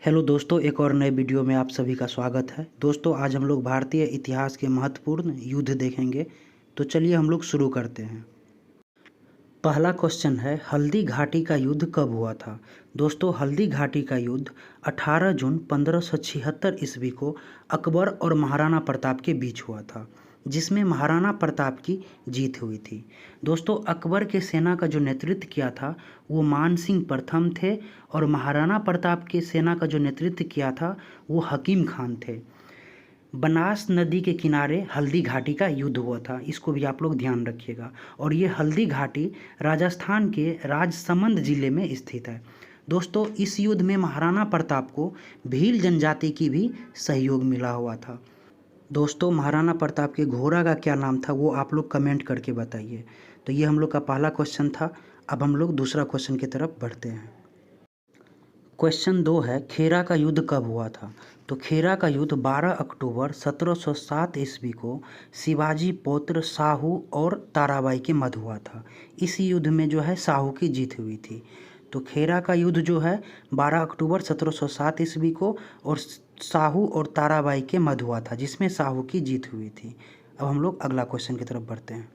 Hello दोस्तों, एक और नए वीडियो में आप सभी का स्वागत है। दोस्तों, आज हम लोग भारतीय इतिहास के महत्वपूर्ण युद्ध देखेंगे। तो चलिए हम लोग शुरू करते हैं। पहला क्वेश्चन है, हल्दी घाटी का युद्ध कब हुआ था। दोस्तों, हल्दी घाटी का युद्ध 18 जून 1576 ईस्वी को अकबर और महाराणा प्रताप के बीच हुआ था, जिसमें महाराणा प्रताप की जीत हुई थी। दोस्तों, अकबर के सेना का जो नेतृत्व किया था वो मान सिंह प्रथम थे, और महाराणा प्रताप के सेना का जो नेतृत्व किया था वो हकीम खान थे। बनास नदी के किनारे हल्दी घाटी का युद्ध हुआ था, इसको भी आप लोग ध्यान रखिएगा। और ये हल्दी घाटी राजस्थान के राजसमंद जिले में स्थित है। दोस्तों, इस युद्ध में महाराणा प्रताप को भील जनजाति की भी सहयोग मिला हुआ था। दोस्तों, महाराणा प्रताप के घोड़ा का क्या नाम था वो आप लोग कमेंट करके बताइए। तो ये हम लोग का पहला क्वेश्चन था। अब हम लोग दूसरा क्वेश्चन की तरफ बढ़ते हैं। क्वेश्चन 2 है, खेरा का युद्ध कब हुआ था। तो खेरा का युद्ध 12 अक्टूबर 1707 ईस्वी को शिवाजी पौत्र साहू और ताराबाई के मध्य हुआ था। इस युद्ध में जो है साहू की जीत हुई थी। तो खेरा का युद्ध जो है 12 अक्टूबर 1707 ईस्वी को और साहू और ताराबाई के मध्य हुआ था, जिसमें साहू की जीत हुई थी। अब हम लोग अगला क्वेश्चन की तरफ बढ़ते हैं।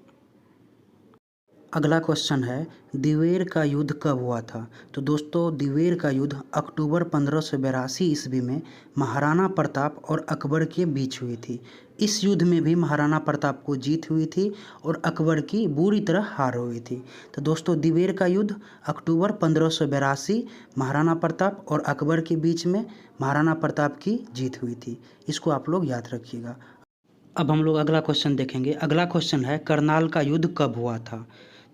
अगला क्वेश्चन है, दिवेर का युद्ध कब हुआ था। तो दोस्तों, दिवेर का युद्ध अक्टूबर 1582 ईस्वी में महाराणा प्रताप और अकबर के बीच हुई थी। इस युद्ध में भी महाराणा प्रताप को जीत हुई थी और अकबर की बुरी तरह हार हुई थी। तो दोस्तों, दिवेर का युद्ध अक्टूबर 1582 महाराणा प्रताप और अकबर के बीच में महाराणा प्रताप की जीत हुई थी। इसको आप लोग याद रखिएगा। अब हम लोग अगला क्वेश्चन देखेंगे। अगला क्वेश्चन है, करनाल का युद्ध कब हुआ था।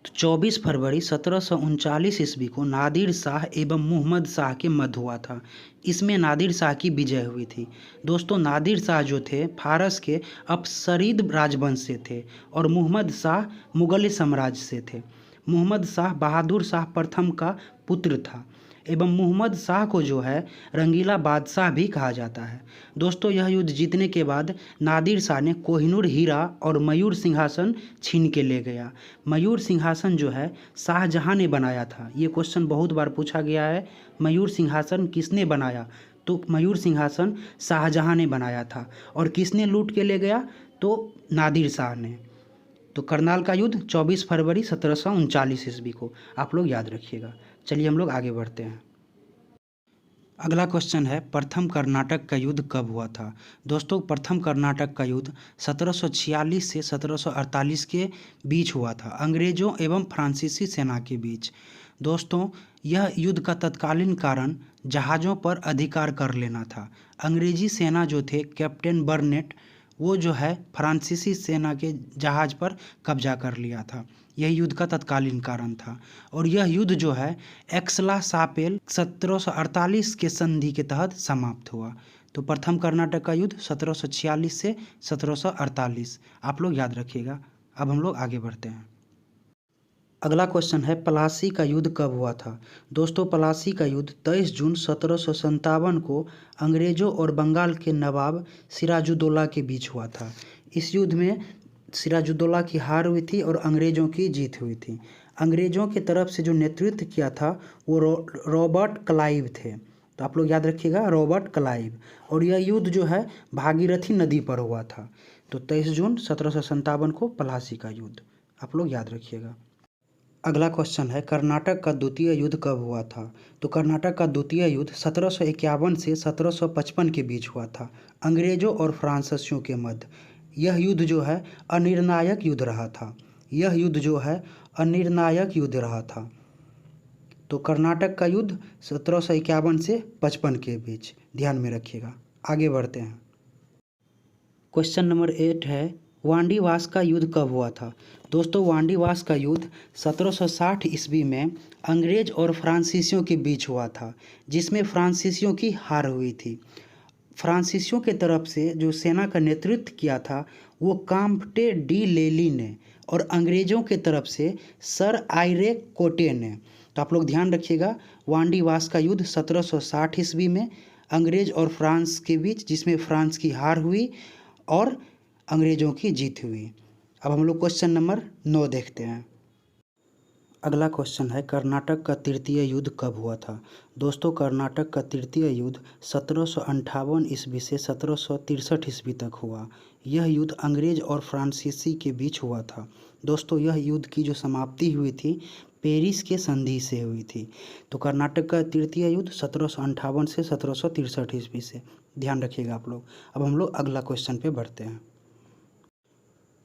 तो 24 फरवरी 1739 ईस्वी को नादिर शाह एवं मुहम्मद शाह के मध्य हुआ था। इसमें नादिर शाह की विजय हुई थी। दोस्तों, नादिर शाह जो थे फारस के अपसरीद राजवंश से थे और मुहम्मद शाह मुगल साम्राज्य से थे। मुहम्मद शाह बहादुर शाह प्रथम का पुत्र था एवं मुहम्मद शाह को जो है रंगीला बादशाह भी कहा जाता है। दोस्तों, यह युद्ध जीतने के बाद नादिर शाह ने कोहिनूर हीरा और मयूर सिंहासन छीन के ले गया। मयूर सिंहासन जो है शाहजहां ने बनाया था। ये क्वेश्चन बहुत बार पूछा गया है, मयूर सिंहासन किसने बनाया। तो मयूर सिंहासन शाहजहां ने बनाया था। और किसने लूट के ले गया, तो नादिर शाह ने। तो करनाल का युद्ध 24 फरवरी 1739 ईस्वी को आप लोग याद रखिएगा। चलिए हम लोग आगे बढ़ते हैं। अगला क्वेश्चन है, प्रथम कर्नाटक का युद्ध कब हुआ था। दोस्तों, प्रथम कर्नाटक का युद्ध 1746 से 1748 के बीच हुआ था, अंग्रेजों एवं फ्रांसीसी सेना के बीच। दोस्तों, यह युद्ध का तत्कालीन कारण जहाज़ों पर अधिकार कर लेना था। अंग्रेजी सेना जो थे कैप्टन बर्नेट, वो जो है फ्रांसीसी सेना के जहाज़ पर कब्जा कर लिया था। यह युद्ध का तत्कालीन कारण था। और यह युद्ध जो है एक्सला सापेल 1748 के संधि के तहत समाप्त हुआ। तो प्रथम कर्नाटक का युद्ध 1746 से 1748 आप लोग याद रखिएगा। अब हम लोग आगे बढ़ते हैं। अगला क्वेश्चन है, पलासी का युद्ध कब हुआ था। दोस्तों, पलासी का युद्ध 23 जून 1757 को अंग्रेजों और बंगाल के नवाब सिराजुद्दौला के बीच हुआ था। इस युद्ध में सिराजुद्दौला की हार हुई थी और अंग्रेज़ों की जीत हुई थी। अंग्रेज़ों की तरफ से जो नेतृत्व किया था वो रॉबर्ट क्लाइव थे। तो आप लोग याद रखिएगा, रॉबर्ट क्लाइव। और यह युद्ध जो है भागीरथी नदी पर हुआ था। तो 23 जून 1757 को पलासी का युद्ध आप लोग याद रखिएगा। अगला क्वेश्चन है, कर्नाटक का द्वितीय युद्ध कब हुआ था। तो कर्नाटक का द्वितीय युद्ध 1751 से 1755 के बीच हुआ था, अंग्रेजों और फ्रांसीसियों के मध्य। यह युद्ध जो है अनिर्णायक युद्ध रहा था। यह युद्ध जो है अनिर्णायक युद्ध रहा था। तो कर्नाटक का युद्ध 1751 से 55 के बीच, ध्यान में रखिएगा। आगे बढ़ते हैं। क्वेश्चन नंबर 8 है, वांडीवास का युद्ध कब हुआ था। दोस्तों, वांडीवास का युद्ध 1760 ईस्वी में अंग्रेज और फ्रांसीसियों के बीच हुआ था, जिसमें फ्रांसीसियों की हार हुई थी। फ्रांसीसियों के तरफ से जो सेना का नेतृत्व किया था वो काम्पटे डी लेली ने, और अंग्रेज़ों के तरफ से सर आयरे कोटे ने। तो आप लोग ध्यान रखिएगा, वांडीवास का युद्ध 1760 ईस्वी में अंग्रेज और फ्रांस के बीच, जिसमें फ्रांस की हार हुई और अंग्रेज़ों की जीत हुई। अब हम लोग क्वेश्चन नंबर 9 देखते हैं। अगला क्वेश्चन है कर्नाटक का तृतीय युद्ध कब हुआ था। दोस्तों कर्नाटक का तृतीय युद्ध 1758 ईस्वी से 1763 ईस्वी तक हुआ। यह युद्ध अंग्रेज और फ्रांसीसी के बीच हुआ था। दोस्तों यह युद्ध की जो समाप्ति हुई थी पेरिस के संधि से हुई थी। तो कर्नाटक का तृतीय युद्ध 1758 से 1763 ईस्वी से, ध्यान रखिएगा आप लोग। अब हम लोग अगला क्वेश्चन पे बढ़ते हैं।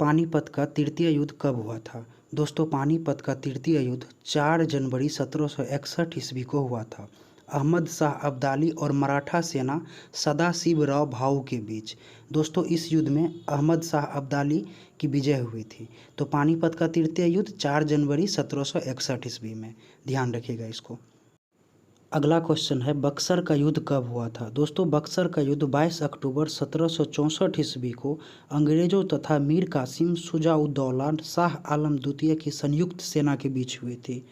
पानीपत का तृतीय युद्ध कब हुआ था। दोस्तों पानीपत का तृतीय युद्ध 4 जनवरी 1761 ईस्वी को हुआ था। अहमद शाह अब्दाली और मराठा सेना सदाशिवराव भाऊ के बीच। दोस्तों इस युद्ध में अहमद शाह अब्दाली की विजय हुई थी। तो पानीपत का तृतीय युद्ध 4 जनवरी 1761 ईस्वी में, ध्यान रखिएगा इसको। अगला क्वेश्चन है बक्सर का युद्ध कब हुआ था। दोस्तों बक्सर का युद्ध 22 अक्टूबर 1764 ईस्वी को अंग्रेजों तथा मीर कासिम शुजाउद्दौला शाह आलम द्वितीय की संयुक्त सेना के बीच हुई थी।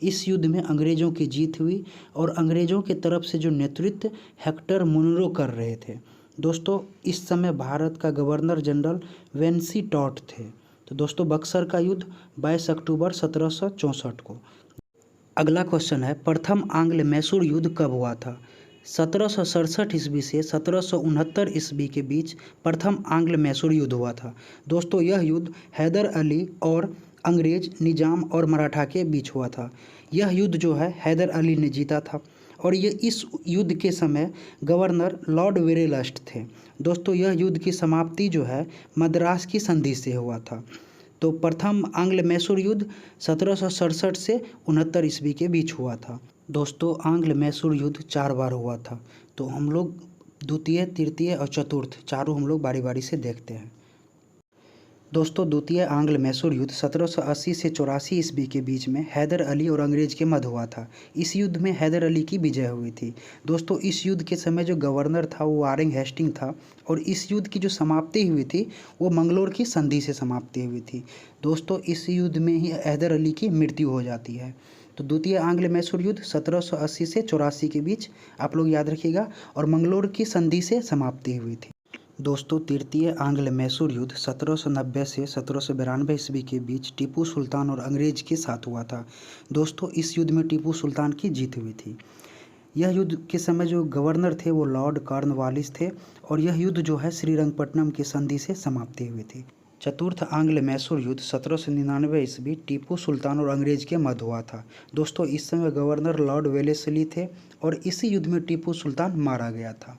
इस युद्ध में अंग्रेजों की जीत हुई और अंग्रेजों की तरफ से जो नेतृत्व हेक्टर मुनरो कर रहे थे। दोस्तों इस समय भारत का गवर्नर जनरल वेंसी टॉट थे। तो दोस्तों बक्सर का युद्ध 22 अक्टूबर 1764 को। अगला क्वेश्चन है प्रथम आंग्ल मैसूर युद्ध कब हुआ था। 1767 ईस्वी से 1769 ईस्वी के बीच प्रथम आंग्ल मैसूर युद्ध हुआ था। दोस्तों यह युद्ध हैदर अली और अंग्रेज निजाम और मराठा के बीच हुआ था। यह युद्ध जो है हैदर अली ने जीता था और ये इस युद्ध के समय गवर्नर लॉर्ड वेरेलस्ट थे। दोस्तों यह युद्ध की समाप्ति जो है मद्रास की संधि से हुआ था। तो प्रथम आंग्ल मैसूर युद्ध 1767 से 69 ईस्वी के बीच हुआ था। दोस्तों आंग्ल मैसूर युद्ध 4 बार हुआ था। तो हम लोग द्वितीय, तृतीय और चतुर्थ चारों हम लोग बारी बारी से देखते हैं। दोस्तों द्वितीय आंग्ल मैसूर युद्ध 1780 से 84 ईस्वी के बीच में हैदर अली और अंग्रेज के मध्य हुआ था। इस युद्ध में हैदर अली की विजय हुई थी। दोस्तों इस युद्ध के समय जो गवर्नर था वो वारेन हेस्टिंग था और इस युद्ध की जो समाप्ति हुई थी वो मंगलोर की संधि से समाप्ति हुई थी। दोस्तों इस युद्ध में ही हैदर अली की मृत्यु हो जाती है। तो द्वितीय आंग्ल मैसूर युद्ध 1780 से 84 के बीच आप लोग याद रखिएगा और मंगलोर की संधि से समाप्ति हुई थी। दोस्तों तृतीय आंग्ल मैसूर युद्ध 1790 से 1792 ईस्वी के बीच टीपू सुल्तान और अंग्रेज के साथ हुआ था। दोस्तों इस युद्ध में टीपू सुल्तान की जीत हुई थी। यह युद्ध के समय जो गवर्नर थे वो लॉर्ड कॉर्नवालिस थे और यह युद्ध जो है श्रीरंगपट्टनम की संधि से समाप्ति हुई थी। चतुर्थ आंग्ल मैसूर युद्ध 1799 ईस्वी टीपू सुल्तान और अंग्रेज के मध्य हुआ था। दोस्तों इस समय गवर्नर लॉर्ड वेलेस्ली थे और इसी युद्ध में टीपू सुल्तान मारा गया था।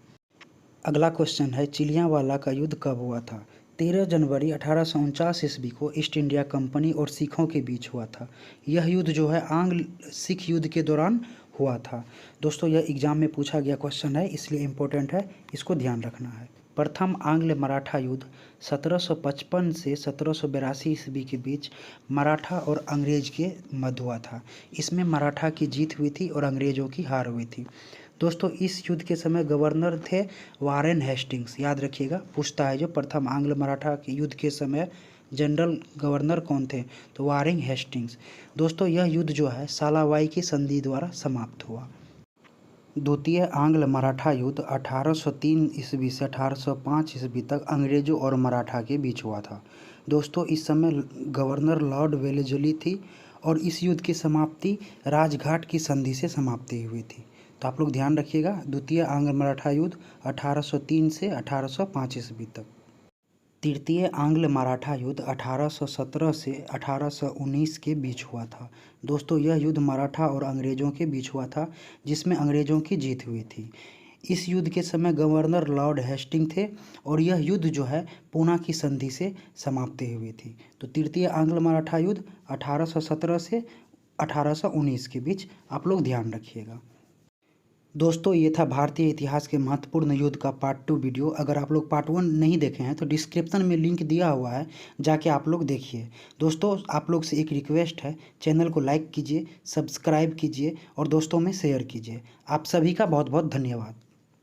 अगला क्वेश्चन है चिलियांवाला का युद्ध कब हुआ था। 13 जनवरी 1849 ईस्वी को ईस्ट इंडिया कंपनी और सिखों के बीच हुआ था। यह युद्ध जो है आंग्ल सिख युद्ध के दौरान हुआ था। दोस्तों यह एग्जाम में पूछा गया क्वेश्चन है इसलिए इम्पोर्टेंट है, इसको ध्यान रखना है। प्रथम आंग्ल मराठा युद्ध 1755 से 1782 ईस्वी के बीच मराठा और अंग्रेज के मध्य हुआ था। इसमें मराठा की जीत हुई थी और अंग्रेजों की हार हुई थी। दोस्तों इस युद्ध के समय गवर्नर थे वारेन हेस्टिंग्स, याद रखिएगा, पूछता है जो प्रथम आंग्ल मराठा के युद्ध के समय जनरल गवर्नर कौन थे, तो वारेन हेस्टिंग्स। दोस्तों यह युद्ध जो है सालावाई की संधि द्वारा समाप्त हुआ। द्वितीय आंग्ल मराठा युद्ध 1803 ईस्वी से 1805 ईस्वी तक अंग्रेजों और मराठा के बीच हुआ था। दोस्तों इस समय गवर्नर लॉर्ड वेलेस्ली थी और इस युद्ध की समाप्ति राजघाट की संधि से समाप्ति हुई थी। तो आप लोग ध्यान रखिएगा द्वितीय आंग्ल मराठा युद्ध 1803 से 1805 ईस्वी तक। तृतीय आंग्ल मराठा युद्ध 1817 से 1819 के बीच हुआ था। दोस्तों यह युद्ध मराठा और अंग्रेजों के बीच हुआ था जिसमें अंग्रेजों की जीत हुई थी। इस युद्ध के समय गवर्नर लॉर्ड हेस्टिंग थे और यह युद्ध जो है पूना की संधि से समाप्ति हुई थी। तो तृतीय आंग्ल मराठा युद्ध 1817 से 1819 के बीच आप लोग ध्यान रखिएगा। दोस्तों ये था भारतीय इतिहास के महत्वपूर्ण युद्ध का पार्ट 2 वीडियो। अगर आप लोग पार्ट 1 नहीं देखे हैं तो डिस्क्रिप्शन में लिंक दिया हुआ है, जाके आप लोग देखिए। दोस्तों आप लोग से एक रिक्वेस्ट है, चैनल को लाइक कीजिए, सब्सक्राइब कीजिए और दोस्तों में शेयर कीजिए। आप सभी का बहुत बहुत धन्यवाद।